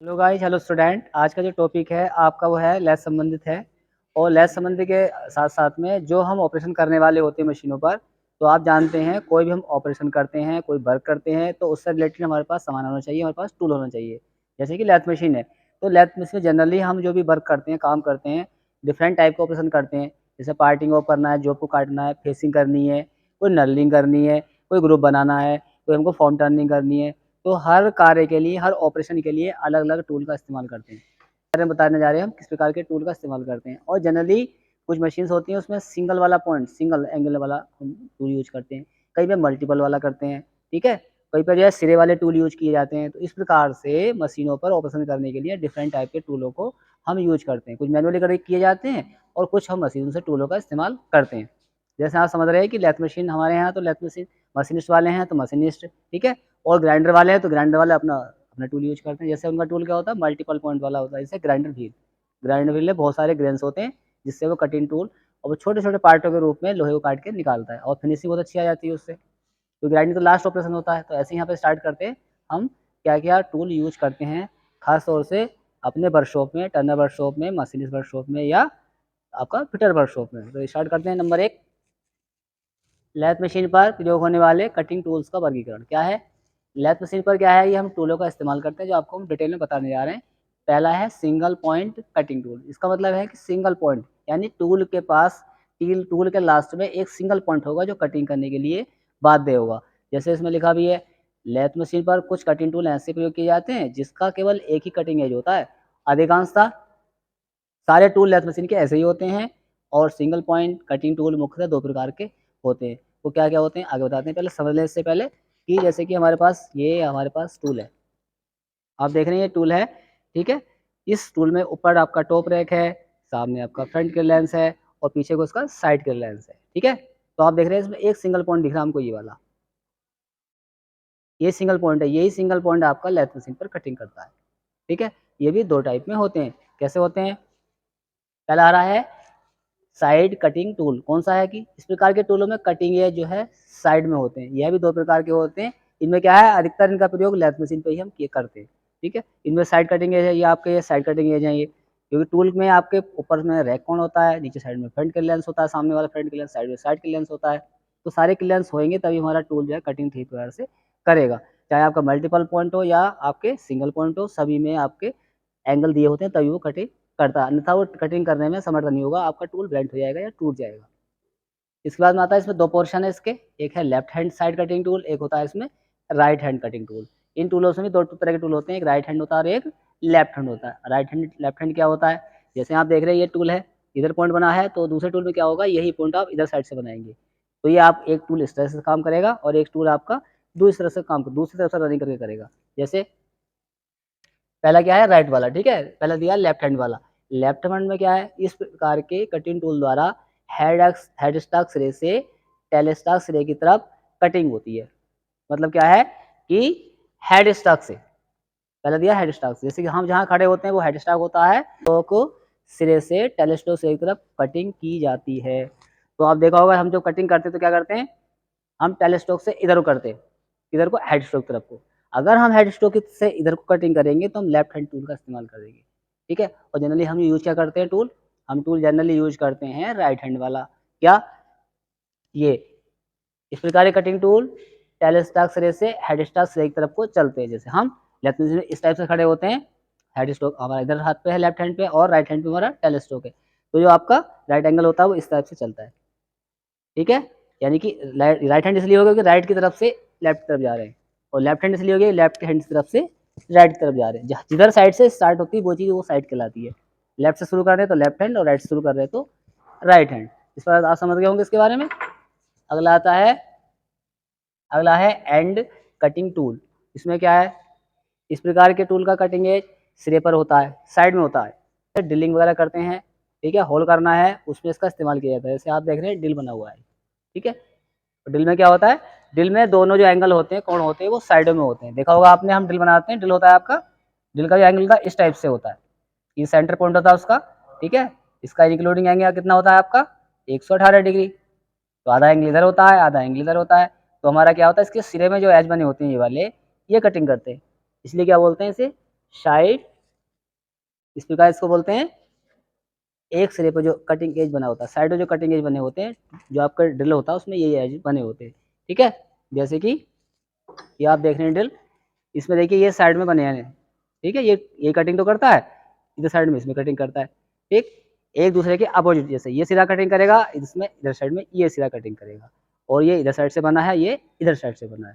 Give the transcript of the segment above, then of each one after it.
Hello guys, hello student. आज का जो टॉपिक है आपका वो है लैस संबंधित है। और लैस संबंधी के साथ साथ में जो हम ऑपरेशन करने वाले होते हैं मशीनों पर, तो आप जानते हैं कोई भी हम ऑपरेशन करते हैं, कोई वर्क करते हैं, तो उससे रिलेटेड हमारे पास सामान होना चाहिए, हमारे पास टूल होना चाहिए। जैसे कि लैथ मशीन है, तो लैथ मशीन में जनरली हम जो भी वर्क करते हैं, काम करते हैं, डिफरेंट टाइप का ऑपरेशन करते हैं। जैसे पार्टिंग ऑफ करना है, जॉब को काटना है, फेसिंग करनी है, कोई नर्लिंग करनी है, कोई ग्रुप बनाना है, कोई हमको फॉर्म टर्निंग करनी है। तो हर कार्य के लिए, हर ऑपरेशन के लिए अलग अलग टूल का इस्तेमाल करते हैं। बारे में बताने जा रहे हैं हम किस प्रकार के टूल का इस्तेमाल करते हैं। और जनरली कुछ मशीन्स होती हैं उसमें सिंगल वाला पॉइंट, सिंगल एंगल वाला हम टूल यूज करते हैं, कहीं पे मल्टीपल वाला करते हैं, ठीक है। कहीं पे जो है सिरे वाले टूल यूज किए जाते हैं। तो इस प्रकार से मशीनों पर ऑपरेशन करने के लिए डिफरेंट टाइप के टूलों को हम यूज करते हैं। कुछ मैनुअली करके किए जाते हैं और कुछ हम मशीन से टूलों का इस्तेमाल करते हैं। जैसे आप समझ रहे हैं कि लेथ मशीन हमारे यहाँ, तो लेथ मशीन मशीनिस्ट वाले हैं तो मशीनिस्ट, ठीक है। और ग्राइंडर वाले हैं तो ग्राइंडर वाले अपना अपना टूल यूज करते हैं। जैसे उनका टूल क्या होता है, मल्टीपल पॉइंट वाला होता है। जैसे ग्राइंडर व्हील, ग्राइंडर व्हील में बहुत सारे ग्रेन्स होते हैं जिससे वो कटिंग टूल और वो छोटे छोटे पार्टों के रूप में लोहे को काट के निकालता है और फिनिशिंग बहुत अच्छी आ जाती है उससे। तो ग्राइंडिंग तो लास्ट ऑपरेशन होता है। तो ऐसे ही यहाँ पे स्टार्ट करते हैं हम क्या क्या टूल यूज करते हैं, खास तौर से अपने वर्कशॉप में, टर्नर वर्कशॉप में, मशीनिस्ट वर्कशॉप में, या आपका फिटर वर्कशॉप में। तो स्टार्ट करते हैं। नंबर 1, लैथ मशीन पर प्रयोग होने वाले कटिंग टूल्स का वर्गीकरण क्या है। लैथ मशीन पर क्या है, ये हम टूलों का इस्तेमाल करते हैं जो आपको हम डिटेल में बताने जा रहे हैं। पहला है सिंगल पॉइंट कटिंग टूल। इसका मतलब है कि सिंगल पॉइंट यानी टूल के पास, टूल के लास्ट में एक सिंगल पॉइंट होगा जो कटिंग करने के लिए बाध्य होगा। जैसे इसमें लिखा भी है, लैथ मशीन पर कुछ कटिंग टूल ऐसे प्रयोग किए जाते हैं जिसका केवल एक ही कटिंग एज होता है। अधिकांशतः सारे टूल लैथ मशीन के ऐसे ही होते हैं। और सिंगल पॉइंट कटिंग टूल मुख्यतः दो प्रकार के होते हैं। वो क्या क्या होते हैं आगे बताते हैं। पहले समझ लें इससे पहले कि जैसे कि हमारे पास टूल है, आप देख रहे हैं ये टूल है, ठीक है। इस टूल में ऊपर आपका टॉप रैक है, सामने आपका फ्रंट के लेंस है और पीछे को उसका साइड के लेंस है, ठीक है। तो आप देख रहे हैं इसमें एक सिंगल पॉइंट दिख रहा है हमको, ये वाला, ये सिंगल पॉइंट है। यही सिंगल पॉइंट आपका लेथ मशीन पर कटिंग करता है, ठीक है। ये भी दो टाइप में होते हैं। कैसे होते हैं, पहला आ रहा है साइड कटिंग टूल। कौन सा है कि इस प्रकार के टूलों में कटिंग एज जो है साइड में होते हैं। यह भी दो प्रकार के होते हैं। इनमें क्या है, अधिकतर इनका प्रयोग लेथ मशीन पे ही हम करते हैं, ठीक है। इनमें साइड कटिंग एज है, ये आपके साइड कटिंग एज है ये, क्योंकि टूल में आपके ऊपर में रैक कौन होता है, नीचे साइड में फ्रंट के लेंस होता है, सामने वाला फ्रंट के लेंस, साइड में साइड के लेंस होता है। तो सारे के लेंस होंगे तभी हमारा टूल जो है कटिंग ठीक प्रकार से करेगा। चाहे आपका मल्टीपल पॉइंट हो या आपके सिंगल पॉइंट हो, सभी में आपके एंगल दिए होते हैं तभी वो कटिंग करता है, अन्यथा वो कटिंग करने में समर्थ नहीं होगा, आपका टूल बेंट हो जाएगा या टूट जाएगा। इसके बाद में आता है, इसमें दो पोर्शन है इसके, एक है left hand side cutting tool, एक होता है इसमें राइट हैंड कटिंग टूल। इन टूलों में भी दो तरह के टूल होते हैं, एक राइट हैंड होता है और एक लेफ्ट हैंड होता है। राइट हैंड लेफ्ट हैंड क्या होता है, जैसे आप देख रहे हैं ये टूल है, इधर पॉइंट बना है, तो दूसरे टूल में क्या होगा, यही पॉइंट आप इधर साइड से बनाएंगे। तो ये आप एक टूल इस तरह से काम करेगा और एक टूल आपका दूसरी तरफ से काम दूसरी तरफ से रनिंग करके करेगा। जैसे पहला क्या है, राइट वाला, ठीक है, पहला दिया लेफ्ट हैंड वाला। लेफ्ट हैंड में क्या है, इस प्रकार के कटिंग टूल द्वारा हेड स्टॉक सिरे से टेल स्टॉक सिरे की तरफ कटिंग होती है। मतलब क्या है कि हेड स्टॉक से, पहले दिया हेड स्टॉक से, जैसे कि हम जहाँ खड़े होते हैं वो हेड स्टॉक होता है, तो को सिरे से टेल स्टॉक सिरे की तरफ कटिंग की जाती है। तो आप देखा होगा हम जो कटिंग करते हैं तो क्या करते हैं, हम टेल स्टॉक से इधर को करते हैं, इधर को हेड स्ट्रोक तरफ को। अगर हम हेड स्ट्रोक से इधर को कटिंग करेंगे तो हम लेफ्ट हैंड टूल का इस्तेमाल करेंगे, ठीक है। और जनरली हम यूज क्या करते हैं टूल, हम टूल जनरली यूज करते हैं राइट हैंड वाला। क्या, ये इस प्रकार के कटिंग टूल टेल स्टॉक सिरे से हेड स्टॉक सिरे की तरफ को चलते हैं। जैसे हम लेफ्ट में इस टाइप से खड़े होते हैं, हेड स्ट्रोक हमारा इधर हाथ पे है लेफ्ट हैंड पे और राइट हैंड पे हमारा टेल स्ट्रोक है, तो जो आपका राइट एंगल होता है वो इस टाइप से चलता है, ठीक है। यानी कि राइट हैंड इसलिए होगा कि राइट की तरफ से लेफ्ट की तरफ जा रहे हैं, और लेफ्ट हैंड इसलिए होगी लेफ्ट हैंड की तरफ से राइट की तरफ जा रहे हैं। जिधर साइड से स्टार्ट होती है वो चीज़ वो साइड कहलाती है। लेफ्ट से शुरू कर रहे हैं तो लेफ्ट हैंड और राइट से शुरू कर रहे हैं तो राइट हैंड। इस पर आप समझ गए होंगे इसके बारे में। अगला आता है, अगला है एंड कटिंग टूल। इसमें क्या है, इस प्रकार के टूल का कटिंग एज सिरे पर होता है, साइड में होता है। ड्रिलिंग वगैरह करते हैं, ठीक है, होल करना है, उसमें इसका इस्तेमाल किया जाता है। जैसे आप देख रहे हैं ड्रिल बना हुआ है, ठीक है। तो ड्रिल में क्या होता है, ड्रिल में दोनों जो एंगल होते हैं, कोण होते हैं, वो साइडों में होते हैं। देखा होगा आपने, हम ड्रिल बनाते हैं, ड्रिल होता है आपका, ड्रिल का जो एंगल का इस टाइप से होता है, ये सेंटर पॉइंट होता है उसका, ठीक है। इसका इंक्लूडिंग एंगल कितना होता है आपका, 118 डिग्री। तो आधा एंगल इधर होता है, आधा एंगल इधर होता है। तो हमारा क्या होता है, इसके सिरे में जो एज बने होते हैं ये वाले, ये कटिंग करते हैं, इसलिए क्या बोलते हैं इसे, साइड इस प्रकार इसको बोलते हैं एक सिरे पे जो कटिंग एज बना होता है, साइड में जो कटिंग एज बने होते हैं, जो आपका ड्रिल होता है उसमें ये एज बने होते हैं, ठीक है। जैसे कि ये आप देख रहे हैं ड्रिल, इसमें देखिए ये साइड में बने हैं, ठीक है, ये कटिंग तो करता है, इधर साइड में इसमें कटिंग करता है, ठीक। एक दूसरे के अपोजिट, जैसे ये सीधा कटिंग करेगा, इसमें इधर साइड में ये सीधा कटिंग करेगा, और ये इधर साइड से बना है, ये इधर साइड से बना है,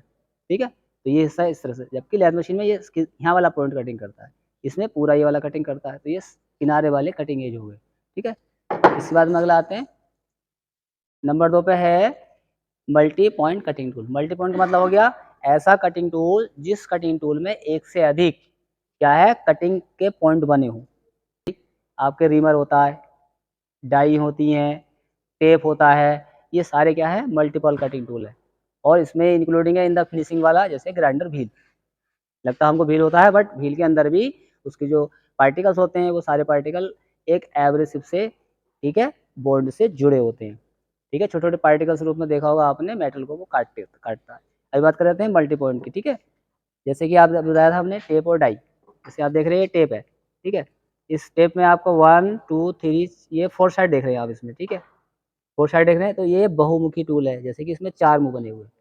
ठीक है। तो ये हिस्सा इस तरह से, जबकि लैथ मशीन में ये यहाँ वाला पॉइंट कटिंग करता है, इसमें पूरा ये वाला कटिंग करता है, तो ये किनारे वाले कटिंग एज हो गए, ठीक है। इसके बाद में अगला आते हैं, नंबर 2 पे है multi point cutting tool. Multi point का मतलब हो गया ऐसा कटिंग टूल जिस कटिंग टूल में एक से अधिक क्या है कटिंग के पॉइंट बने हों। आपके रीमर होता है, डाई होती हैं, टेप होता है, ये सारे क्या है मल्टीपल कटिंग टूल है। और इसमें इंक्लूडिंग है इन द फिनिशिंग वाला, जैसे ग्राइंडर व्हील, लगता हमको व्हील होता है बट व्हील के अंदर भी उसके जो पार्टिकल्स होते हैं वो सारे पार्टिकल एक एब्रेसिव से, ठीक है, बॉन्ड से जुड़े होते हैं, ठीक है। छोटे छोटे पार्टिकल्स रूप में देखा होगा आपने, मेटल को वो काटता है। अभी बात कर रहे हैं मल्टी पॉइंट की, ठीक है। जैसे कि आप बताया था हमने टेप और डाई, जैसे आप देख रहे हैं ये टेप है, ठीक है। इस टेप में आपको 1 2 3 ये 4 साइड देख रहे हैं आप इसमें, ठीक है, 4 साइड देख रहे हैं, तो ये बहुमुखी टूल है, जैसे कि इसमें 4 मुंह बने हुए हैं,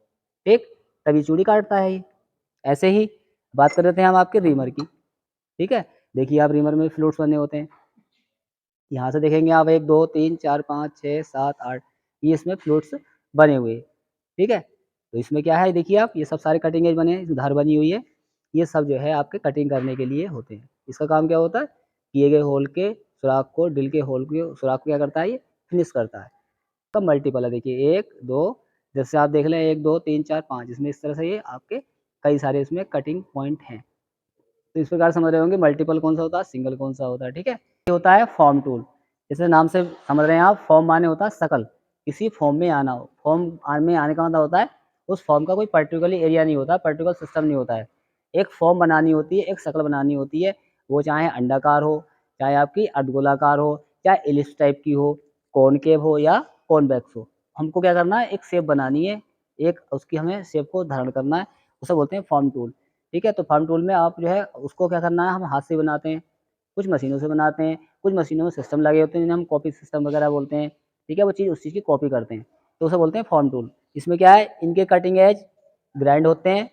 ठीक, तभी चूड़ी काटता है ये। ऐसे ही बात कर रहे थे हम आपके रीमर की, ठीक है। देखिए आप रीमर में फ्लूट्स बने होते हैं, यहाँ से देखेंगे आप 1 2 3 4 5 6 7 8, ये इसमें फ्लूट्स बने हुए हैं, ठीक है। तो इसमें क्या है देखिए आप, ये सब सारे कटिंग एज बने हैं, धार बनी हुई है, ये सब जो है आपके कटिंग करने के लिए होते हैं। इसका काम क्या होता है, किए गए होल के सुराख को, ड्रिल के होल के सुराख को क्या करता है, ये फिनिश करता है। इसका मल्टीपल है, देखिए 1 2, जैसे आप देख लें 1 2 3 4 5, इसमें इस तरह से ये आपके कई सारे इसमें कटिंग पॉइंट हैं। तो इस प्रकार समझ रहे होंगे मल्टीपल कौन सा होता है, सिंगल कौन सा होता है, ठीक है। ये होता है फॉर्म टूल, जैसे नाम से समझ रहे हैं आप, फॉर्म माने होता है शकल, किसी फॉर्म में आना हो। फॉर्म में आने का मतलब होता है उस फॉर्म का कोई पर्टिकुलर एरिया नहीं होता, पर्टिकुलर सिस्टम नहीं होता है। एक फॉर्म बनानी होती है, एक शक्ल बनानी होती है, वो चाहे अंडाकार हो, चाहे आपकी अर्धगोलाकार हो, चाहे एलिप्स टाइप की हो, कॉनकेव हो या कॉन्वेक्स हो। हमको क्या करना है, एक शेप बनानी है, एक उसकी हमें शेप को धारण करना है, उसे बोलते हैं फॉर्म टूल, ठीक है। तो फॉर्म टूल में आप जो है उसको क्या करना है, हम हाथ से बनाते हैं, कुछ मशीनों से बनाते हैं, कुछ मशीनों में सिस्टम लगे होते हैं जिन्हें हम कॉपी सिस्टम वगैरह बोलते हैं, ठीक है, वो चीज़ उस चीज़ की कॉपी करते हैं, तो उसे बोलते हैं फॉर्म टूल। इसमें क्या है, इनके कटिंग एज ग्राइंड होते हैं,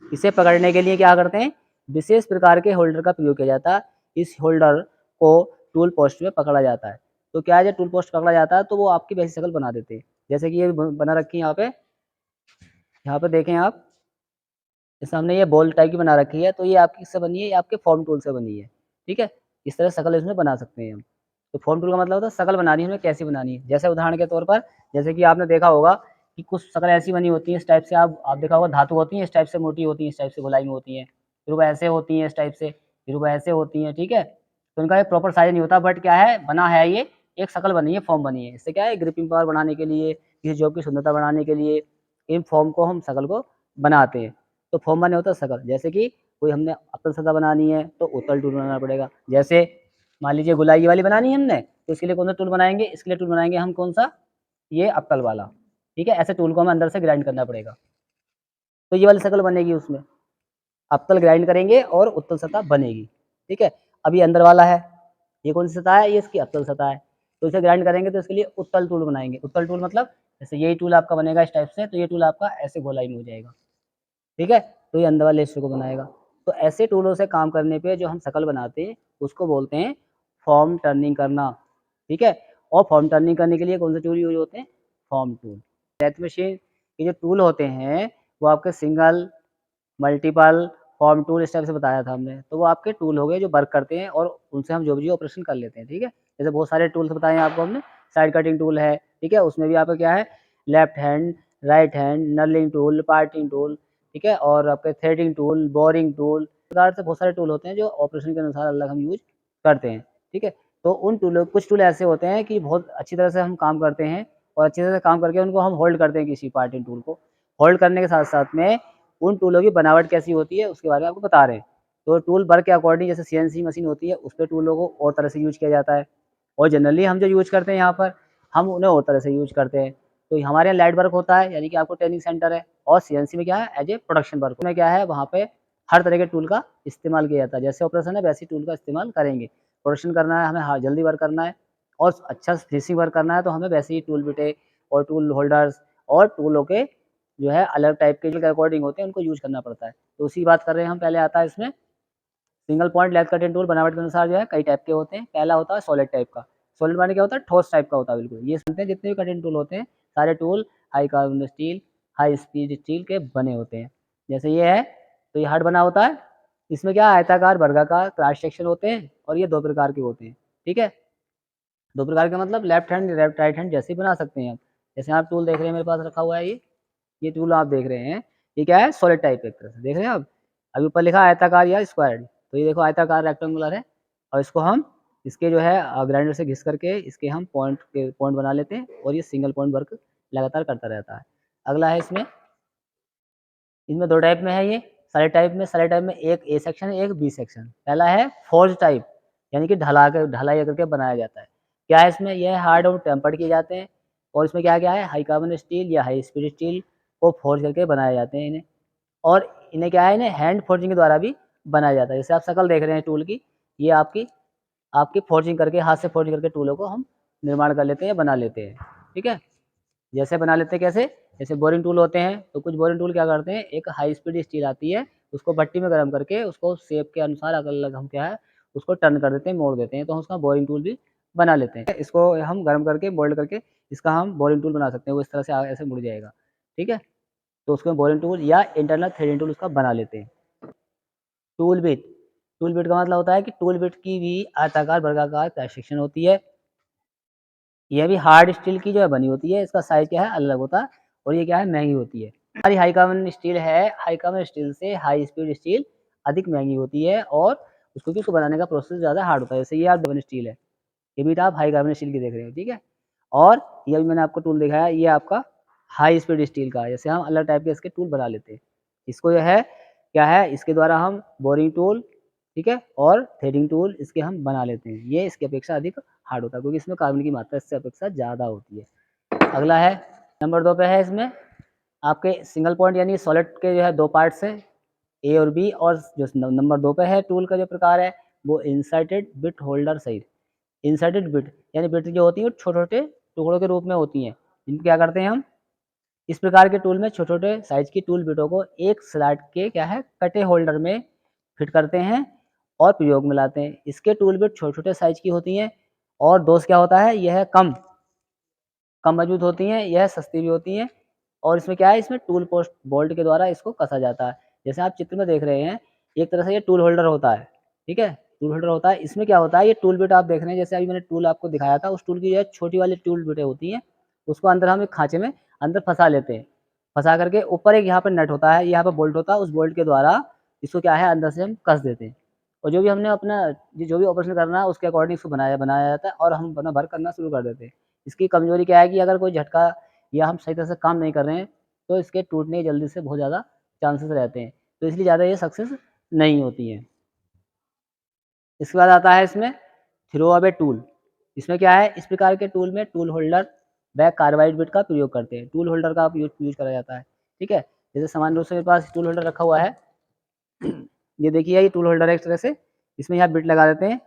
इसे पकड़ने के लिए क्या करते हैं, विशेष प्रकार के होल्डर का प्रयोग किया जाता है। इस होल्डर को टूल पोस्ट में पकड़ा जाता है, तो क्या है जब टूल पोस्ट पकड़ा जाता है तो वो आपकी वैसी शक्ल बना देते हैं, जैसे कि ये बना रखी है यहाँ पे देखें आप, जैसे हमने ये बॉल टाइप की बना रखी है, तो ये आपकी किससे बनी है, ये आपके फॉर्म टूल से बनी है, ठीक है। इस तरह शकल इसमें बना सकते हैं हम। तो फॉर्म टूल का मतलब होता है शकल बनानी है, हमें कैसी बनानी है। जैसे उदाहरण के तौर पर, जैसे कि आपने देखा होगा कि कुछ शकल ऐसी बनी होती है, इस टाइप से आप देखा होगा धातु होती है, इस टाइप से मोटी होती है, इस टाइप से गोलाई में होती है, फिर वो ऐसे होती है, इस टाइप से, फिर वो ऐसे होती है, ठीक है। तो इनका एक प्रॉपर साइज नहीं होता, बट क्या है बना है, ये एक शकल बनी है, फॉर्म बनी है। इससे क्या है, ग्रिपिंग पावर बढ़ाने के लिए, किसी जॉब की सुंदरता बढ़ाने के लिए इन फॉर्म को हम शकल को बनाते हैं। तो फॉर्म माने होता है शकल, जैसे कि कोई हमने अतल सतह बनानी है तो उत्तल टूल बनाना पड़ेगा। जैसे मान लीजिए गोलाई वाली बनानी है हमने, तो इसके लिए कौन सा टूल बनाएंगे, इसके लिए टूल बनाएंगे हम कौन सा, ये अतल वाला, ठीक है। ऐसे टूल को हमें अंदर से ग्राइंड करना पड़ेगा, तो ये वाली शकल बनेगी उसमें, अतल ग्राइंड करेंगे और उत्तल सतह बनेगी, ठीक है। अब ये अंदर वाला है, ये कौन सी सतह है, ये इसकी अतल सतह है, तो इसे ग्राइंड करेंगे तो इसके लिए उत्तल टूल बनाएंगे। उत्तल टूल मतलब जैसे यही टूल आपका बनेगा इस टाइप से, तो ये टूल आपका ऐसे गोलाई में हो जाएगा, ठीक है। तो ये अंदर वाले हिस्से को बनाएगा। तो ऐसे टूलों से काम करने पे जो हम शकल बनाते हैं उसको बोलते हैं फॉर्म टर्निंग करना, ठीक है। और फॉर्म टर्निंग करने के लिए कौन से टूल यूज होते हैं, फॉर्म टूल। डेथ मशीन के जो टूल होते हैं वो आपके सिंगल, मल्टीपल, फॉर्म टूल इस टाइप से बताया था हमने, तो वो आपके टूल हो गए जो वर्क करते हैं और उनसे हम जो भी ऑपरेशन कर लेते हैं, ठीक है। जैसे बहुत सारे टूल्स बताए हैं आपको हमने, साइड कटिंग टूल है, ठीक है, उसमें भी आपका क्या है, left hand, right hand, knurling tool, parting tool, ठीक है, और आपके थ्रेडिंग टूल, बोरिंग टूल, प्रकार से बहुत सारे टूल होते हैं जो ऑपरेशन के अनुसार अलग हम यूज करते हैं, ठीक है। तो उन टूलों, कुछ टूल ऐसे होते हैं कि बहुत अच्छी तरह से हम काम करते हैं और अच्छी तरह से काम करके उनको हम होल्ड करते हैं, किसी पार्टिंग टूल को होल्ड करने के साथ साथ में उन टूलों की बनावट कैसी होती है उसके बारे में आपको बता रहे हैं। तो टूल वर्क के अकॉर्डिंग, जैसे सीएनसी मशीन होती है उस पे टूलों को और तरह से यूज किया जाता है, और जनरली हम जो यूज करते हैं यहाँ पर, हम उन्हें और तरह से यूज करते हैं। तो हमारे यहाँ लाइट वर्क होता है, यानी कि आपको ट्रेनिंग सेंटर है, और सीएनसी में क्या है, एज ए प्रोडक्शन वर्क में क्या है, वहाँ पे हर तरह के टूल का इस्तेमाल किया जाता है, जैसे ऑपरेशन है वैसे टूल का इस्तेमाल करेंगे। प्रोडक्शन करना है, हमें हाँ, जल्दी वर्क करना है और अच्छा फिनिशिंग वर्क करना है, तो हमें वैसे ही टूल बिटें और टूल होल्डर्स और टूलों के जो है अलग टाइप के अकॉर्डिंग होते हैं, उनको यूज़ करना पड़ता है। तो उसी की बात कर रहे हैं हम। पहले आता है इसमें single point lathe cutting tool. बनावट के अनुसार जो है कई टाइप के होते हैं। पहला होता है सॉलिड टाइप का। सॉलिड माने क्या होता है? ठोस टाइप का होता है बिल्कुल। ये समझते हैं जितने भी कटिंग टूल होते हैं, सारे tool high carbon steel, high speed steel के बने होते हैं। जैसे ये है, तो ये हार्ड बना होता है। इसमें क्या आयताकार, वर्गाकार क्रॉस सेक्शन होते हैं और ये 2 प्रकार के होते हैं, ठीक है? 2 प्रकार के मतलब लेफ्ट हैंड, राइट हैंड जैसे ही बना सकते हैं आप। जैसे आप टूल देख रहे हैं मेरे पास रखा हुआ है ये टूल आप देख रहे हैं, ये क्या है? सॉलिड टाइप एक तरह से, देख रहे हैं आप? अभी ऊपर लिखा है आयताकार या स्क्वायर्ड, तो ये देखो आयताकार रेक्टेंगुलर है और इसको हम इसके जो है ग्राइंडर से घिस करके इसके हम पॉइंट बना लेते हैं और ये सिंगल पॉइंट वर्क लगातार करता रहता है। अगला है इसमें 2 टाइप में है ये। सारे टाइप में एक ए सेक्शन है, एक बी सेक्शन। पहला है फोर्ज टाइप, यानी कि ढलाई करके बनाया जाता है। क्या है इसमें? यह हार्ड और टेम्पर्ड किए जाते हैं और इसमें क्या-क्या है? हाई कार्बन स्टील या हाई स्पीड स्टील को फोर्ज करके बनाए जाते हैं इन्हें। और इन्हें क्या है? इन्हें हैंड फोर्जिंग के द्वारा भी बनाया जाता है। जैसे आप शक्ल देख रहे हैं टूल की, ये आपकी आपकी फोर्जिंग करके, हाथ से फोर्जिंग करके टूलों को हम निर्माण कर लेते हैं या बना लेते हैं, ठीक है? जैसे बना लेते हैं कैसे? जैसे बोरिंग टूल होते हैं, तो कुछ बोरिंग टूल क्या करते हैं, एक हाई स्पीड स्टील आती है, उसको भट्टी में गरम करके उसको शेप के अनुसार अलग-अलग हम क्या है, उसको टर्न कर देते हैं, मोड़ देते हैं, तो हम उसका बोरिंग टूल भी बना लेते हैं। इसको हम गरम करके, मोल्ड करके इसका हम बोरिंग टूल बना सकते हैं, वो इस तरह से ऐसे मुड़ जाएगा, ठीक है? तो उसको बोरिंग टूल या इंटरनल थ्रेडिंग टूल उसका बना लेते हैं। टूल बिट, टूल बिट का मतलब होता है कि टूल बिट की भी आयताकार, वर्गाकार क्रॉस सेक्शन होती है। यह भी हार्ड स्टील की जो है बनी होती है, इसका साइज़ क्या है? अलग होता है और ये क्या है? महँगी होती है। हमारी हाई कार्बन स्टील है, हाई कार्बन स्टील से हाई स्पीड स्टील अधिक महँगी होती है और उसको बनाने का प्रोसेस ज़्यादा हार्ड होता है। जैसे ये आप कार्बन स्टील है, ये बीट आप हाई कार्बन स्टील की देख रहे हो, ठीक है? और ये अभी मैंने आपको टूल दिखाया, ये आपका हाई स्पीड स्टील का है। जैसे हम अलग टाइप के इसके टूल बना लेते हैं। इसको जो है क्या है? इसके द्वारा हम बोरिंग टूल, ठीक है? और थ्रेडिंग टूल इसके हम बना लेते हैं। ये इसकी अपेक्षा अधिक हार्ड होता है क्योंकि इसमें कार्बन की मात्रा इससे अपेक्षा ज़्यादा होती है। अगला है नंबर 2 पे है इसमें आपके सिंगल पॉइंट, यानी सॉलिड के जो है 2 पार्ट्स हैं, ए और बी। और जो नंबर 2 पे है टूल का जो प्रकार है, वो इंसर्टेड बिट होल्डर सहित। इंसर्टेड बिट यानी बिट जो होती है वो छोटे-छोटे टुकड़ों के रूप में होती हैं। इनको क्या करते हैं हम, इस प्रकार के टूल में छोटे-छोटे साइज़ की टूल बिटों को एक स्लॉट के क्या है, कटे होल्डर में फिट करते हैं और प्रयोग में लाते हैं। इसके टूल बिट छोटे-छोटे साइज़ की होती हैं और दोष क्या होता है, यह कम मजबूत होती हैं, यह सस्ती भी होती हैं और इसमें क्या है, इसमें टूल पोस्ट बोल्ट के द्वारा इसको कसा जाता है। जैसे आप चित्र में देख रहे हैं, एक तरह से ये टूल होल्डर होता है, ठीक है? टूल होल्डर होता है, इसमें क्या होता है, ये टूल बिट आप देख रहे हैं, जैसे अभी मैंने टूल आपको दिखाया था, उस टूल की जो है छोटी वाली टूल बिटें होती हैं, उसको अंदर हम एक खाँचे में अंदर फँसा लेते हैं। फँसा करके ऊपर एक यहाँ पे नट होता है, यहाँ पे बोल्ट होता है, उस बोल्ट के द्वारा इसको क्या है, अंदर से हम कस देते हैं और जो भी हमने अपना जो भी ऑपरेशन करना है, उसके अकॉर्डिंग इसको बनाया बनाया जाता है और हम अपना वर्क करना शुरू कर देते हैं। इसकी कमज़ोरी क्या है कि अगर कोई झटका या हम सही तरह से काम नहीं कर रहे हैं, तो इसके टूटने जल्दी से बहुत ज़्यादा चांसेस रहते हैं। तो इसलिए ज़्यादा ये सक्सेस नहीं होती हैं। इसके बाद आता है इसमें थ्रो अवे टूल। इसमें क्या है, इस प्रकार के टूल में टूल होल्डर व कार्बाइड बिट का प्रयोग करते हैं। टूल होल्डर का यूज़ करा जाता है, ठीक है? जैसे सामान्य रूप से मेरे पास टूल होल्डर रखा हुआ है। ये देखिए, ये टूल होल्डर है एक तरह से। इसमें यहाँ बिट लगा देते हैं,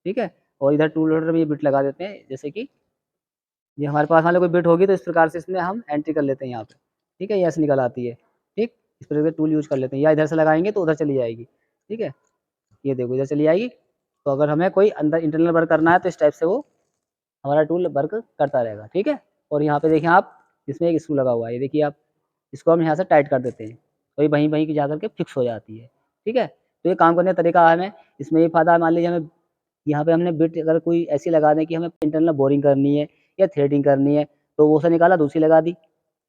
ठीक है? और इधर टूल होल्डर में ये बिट लगा देते हैं, जैसे कि ये हमारे पास मान लो कोई बिट होगी तो इस प्रकार से इसमें हम एंट्री कर लेते हैं यहाँ पे, ठीक है? ये ऐसे निकल आती है, ठीक? इस प्रकार के टूल यूज़ कर लेते हैं या इधर से लगाएँगे तो उधर चली जाएगी, ठीक है? ये देखो इधर चली आएगी, तो अगर हमें कोई अंदर इंटरनल वर्क करना है तो इस टाइप से वो हमारा टूल वर्क करता रहेगा, ठीक है? और यहाँ पे देखें आप, इसमें एक स्क्रू लगा हुआ है, ये देखिए आप, इसको हम यहाँ से टाइट कर देते हैं, तो ये वहीं-वहीं की जाकर के फिक्स हो जाती है, ठीक है? तो ये काम करने का तरीका है हमें, इसमें ये फ़ायदा है, मान लीजिए हमें यहाँ पे हमने बिट अगर कोई ऐसी लगा दें कि हमें इंटरनल बोरिंग करनी है या थ्रेडिंग करनी है, तो वो से निकाला दूसरी लगा दी,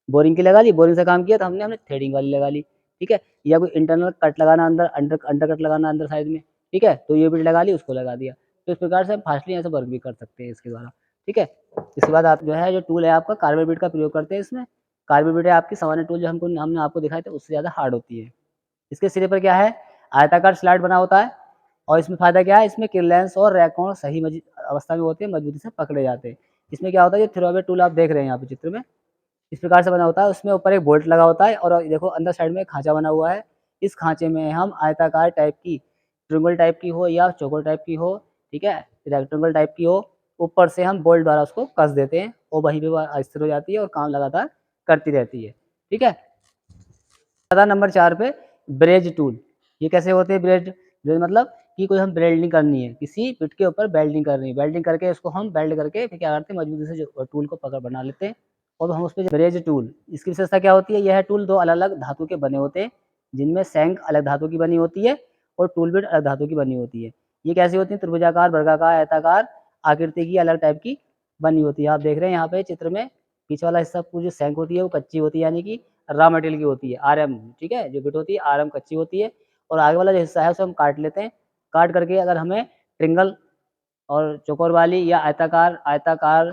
बोरिंग की लगा ली, बोरिंग से काम किया तो हमने थ्रेडिंग वाली लगा ली, ठीक है? या कोई इंटरनल कट लगाना अंदर, अंडर कट लगाना अंदर साइड में, ठीक है? तो ये बिट लगा ली, उसको लगा दिया। तो इस प्रकार से हम फास्टली ऐसे वर्क भी कर सकते हैं इसके द्वारा, ठीक है? इसके बाद आप जो है, जो टूल है आपका, कार्बाइड बिट का प्रयोग करते हैं इसमें। कार्बाइड बिट है आपकी सामान्य टूल जो हमने आपको दिखाए थे, उससे ज़्यादा हार्ड होती है। इसके सिरे पर क्या है, आयताकार स्लॉट बना होता है और इसमें फ़ायदा क्या है, इसमें क्लीयरेंस और रैकोन सही अवस्था में होते हैं, मजबूती से पकड़े जाते हैं। इसमें क्या होता है, ये थ्रो अवे टूल आप देख रहे हैं यहाँ पे चित्र में, इस प्रकार से बना होता है, उसमें ऊपर एक बोल्ट लगा होता है और देखो अंदर साइड में एक खाँचा बना हुआ है। इस खाँचे में हम आयताकार टाइप की, ट्रायंगल टाइप की हो या चौकोर टाइप की हो, ठीक है? रेक्टेंगल टाइप की हो, ऊपर से हम बोल्ट द्वारा उसको कस देते हैं और वहीं पे वो स्थिर हो जाती है और काम लगातार करती रहती है। ठीक है। नंबर 4 पे ब्रेज टूल। ये कैसे होते हैं ब्रेज? ब्रेज मतलब कि कोई हम वेल्डिंग करनी है, किसी बिट के ऊपर वेल्डिंग करनी है, वेल्डिंग करके उसको हम वेल्ड करके फिर क्या करते हैं, मजबूती से जो टूल को पकड़ बना लेते हैं और हम उसपे ब्रेज टूल, इसकी विशेषता क्या होती है? यह टूल 2 अलग-अलग धातु के बने होते हैं, जिनमें शैंक अलग धातु की बनी होती है और टूल बिट अलग धातु की बनी होती है। ये कैसी होती है? त्रिभुजाकार, वर्गाकार, आयताकार आकृति की अलग टाइप की बनी होती है। आप देख रहे हैं यहाँ पे चित्र में पीछे वाला हिस्सा पूरी जो शैंक होती है वो कच्ची होती है, यानी कि रॉ मटेरियल की होती है, आरएम, ठीक है? जो बिट होती है आरएम कच्ची होती है और आगे वाला जो हिस्सा है उसे हम काट लेते हैं। काट करके अगर हमें ट्रिंगल और चौकोर वाली या आयताकार आयताकार,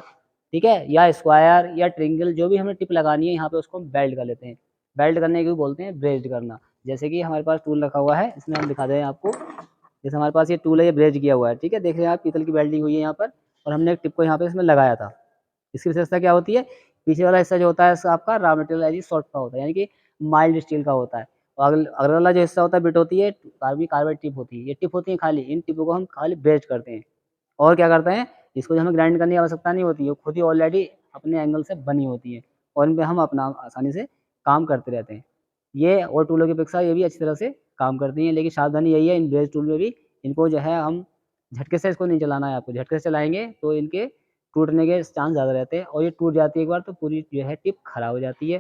ठीक है? या स्क्वायर या ट्रिंगल जो भी हमें टिप लगानी है यहाँ पे उसको हम वेल्ड कर लेते हैं। वेल्ड करने को बोलते हैं ब्रेज़्ड करना। जैसे कि हमारे पास टूल रखा हुआ है, इसमें हम दिखा दें आपको। जैसे हमारे पास ये टूल है, ये ब्रेज़ किया हुआ है, ठीक है? देख रहे हैं आप पीतल की वेल्डिंग हुई है यहाँ पर और हमने एक टिप को यहाँ पे इसमें लगाया था। इसकी विशेषता क्या होती है? पीछे वाला हिस्सा जो होता है आपका रॉ मटेरियल यानी सॉफ्ट का होता है, यानी कि माइल्ड स्टील का होता है और अगला वाला जो हिस्सा होता है बिट होती है कार्बाइड टिप होती है। ये टिप होती है खाली, इन टिपों को हम खाली ब्रेज़ करते हैं और क्या करते हैं, इसको जो हमें ग्राइंड करने की आवश्यकता नहीं होती है, खुद ही ऑलरेडी अपने एंगल से बनी होती है और इन पे हम अपना आसानी से काम करते रहते हैं। ये और टूलों की अपेक्षा ये भी अच्छी तरह से काम करती हैं, लेकिन सावधानी यही है इन ब्रेज़ टूल में भी, इनको जो है हम झटके से इसको नहीं चलाना है आपको, झटके से चलाएँगे तो इनके टूटने के चांस ज़्यादा रहते हैं और ये टूट जाती है एक बार तो पूरी जो है टिप खराब हो जाती है,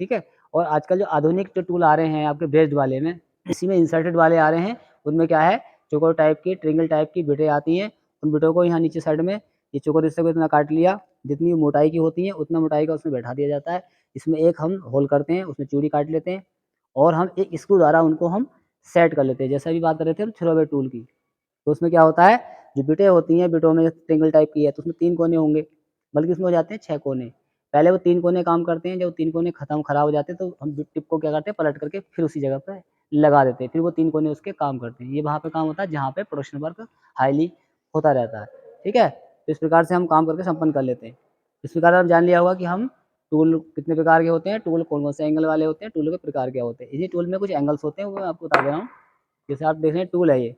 ठीक है? और आजकल जो आधुनिक जो टूल आ रहे हैं आपके ब्रेस्ड वाले में, इसी में इंसर्टेड वाले आ रहे हैं, उनमें क्या है चौकोर टाइप की, ट्रिंगल टाइप की बिटें आती हैं, उन बिटों को यहाँ नीचे साइड में ये चौकोर हिस्से को इतना काट लिया, जितनी मोटाई की होती है उतना मोटाई का उसमें बैठा दिया जाता है। इसमें एक हम होल करते हैं, उसमें चूड़ी काट लेते हैं और हम एक स्क्रू द्वारा उनको हम सेट कर लेते हैं। जैसे अभी बात कर रहे थे हम थ्रो टूल की, तो उसमें क्या होता है, जो बिटें होती हैं, बिटों में ट्रिंगल टाइप की है, तो उसमें 3 कोने होंगे, बल्कि इसमें हो जाते हैं 6 कोने। पहले वो 3 कोने काम करते हैं, जब 3 कोने खराब हो जाते हैं, तो हम बिट टिप को क्या करते हैं, पलट करके फिर उसी जगह पे लगा देते हैं। फिर वो 3 कोने उसके काम करते हैं। ये वहाँ पे काम होता है, जहाँ पे प्रोडक्शन वर्क हाईली होता रहता है, ठीक है? तो इस प्रकार से हम काम करके संपन्न कर लेते हैं। इस प्रकार आप जान लिया होगा कि हम टूल कितने प्रकार के होते हैं, टूल कौन-कौन से एंगल वाले होते हैं, टूलों के प्रकार क्या होते हैं। इसी टूल में कुछ एंगल्स होते हैं, वो मैं आपको बता दे रहा हूँ। जैसे आप देख रहे हैं टूल है ये,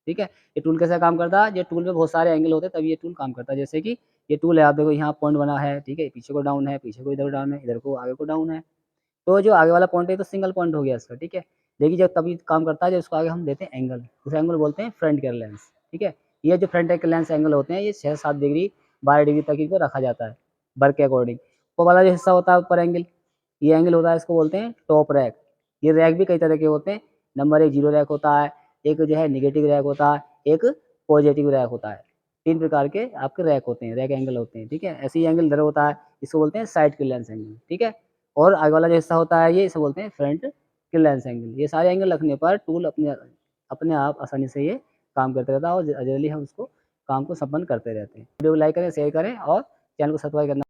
ठीक है? ये टूल कैसा काम करता है, ये टूल में बहुत सारे एंगल होते हैं तभी ये टूल काम करता है। जैसे कि ये टूल है, आप देखो यहाँ पॉइंट बना है, ठीक है? पीछे को डाउन है, पीछे को इधर डाउन है, इधर को आगे को डाउन है। तो जो आगे वाला पॉइंट है तो सिंगल पॉइंट हो गया इसका, ठीक है? लेकिन जब तभी काम करता है जब इसको आगे हम देते हैं एंगल, उस एंगल को बोलते हैं फ्रंट के लेंस, ठीक है? ये जो फ्रंट के लेंस एंगल होते हैं ये 6-7 डिग्री 12 डिग्री तक इनको रखा जाता है, वर्क के अकॉर्डिंग। वो वाला जो हिस्सा होता है ऊपर एंगल, ये एंगल होता है, इसको बोलते हैं टॉप रैक। ये रैक भी कई तरह के होते हैं, नंबर 1 ज़ीरो रैक होता है, एक जो है नेगेटिव रैक होता है, एक पॉजिटिव रैक होता है। 3 प्रकार के आपके रैक होते हैं, रैक एंगल होते हैं, ठीक है? ऐसे ही एंगल इधर होता है, इसको बोलते हैं साइड के लेंस एंगल, ठीक है? और आगे वाला जो हिस्सा होता है ये इसे बोलते हैं फ्रंट के लेंस एंगल। ये सारे एंगल रखने पर टूल अपने अपने आप आसानी से ये काम करते रहता है और जनरली हम उसको काम को संपन्न करते रहते हैं। वीडियो को लाइक करें, शेयर करें और चैनल को सब्सक्राइब करना